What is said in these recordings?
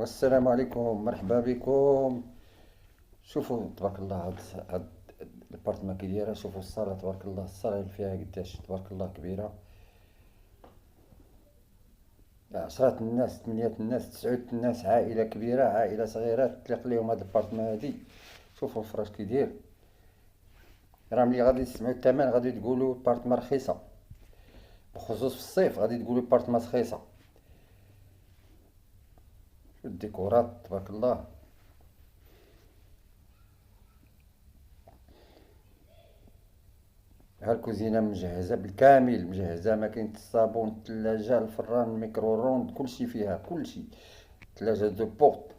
والسلام عليكم، مرحبا بكم. شوفوا تبارك الله هاد البارتما كي دايره. شوفوا الصاله تبارك الله، الصاله اللي فيها قداش تبارك الله كبيره. عشرات الناس، ثمانية الناس، تسعود الناس، عائله كبيره عائله صغيره تطلق لهم هاد البارتما هادي. شوفوا الفراش كي داير. راه ملي غادي تسمعوا الثمن غادي تقولوا بارتما رخيصه، بخصوص في الصيف غادي تقولوا بارتما رخيصه. شوف الديكورات تبارك الله. ها الكوزينة مجهزة بالكامل، مجهزة ماكينة الصابون، الثلاجة، الفران، الميكرو روند، كلشي فيها كلشي. ثلاجة دو بورت.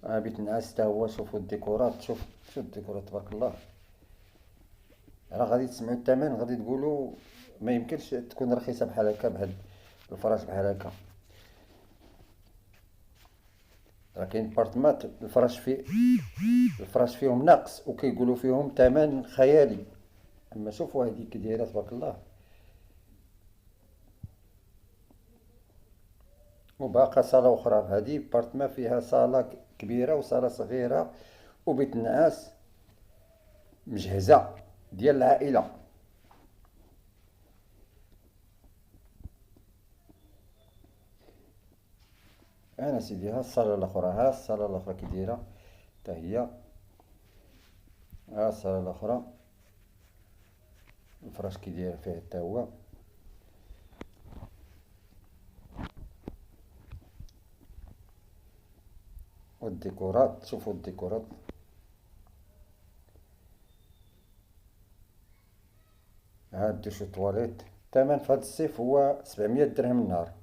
بيت نعاس تا هو. شوفوا الديكورات، شوف الديكورات تبارك الله. راه غادي تسمعوا الثمن غادي تقولوا ما يمكنش تكون رخيصة بحال هكا، بهاد الفراش بحال هكا. راه كاين بارتمات الفراش فيهم ناقص وكيقولوا فيهم ثمن خيالي. اما شوفوا هذيك كي دايره تبارك الله. وباقا صالة أخرى. هذه بارتما فيها صالة كبيرة وصالة صغيرة وبيت نعاس مجهزة ديال العائلة. أنا سيدي ها الصالة الأخرى، ها الصالة الأخرى كي دايرة تا هي. ها الصالة الأخرى الفراش كي داير فيه تا هو. والديكورات، شوفوا الديكورات. ها الدوش تواليت. الثمن في هاد الصيف هو 700 درهم النهار.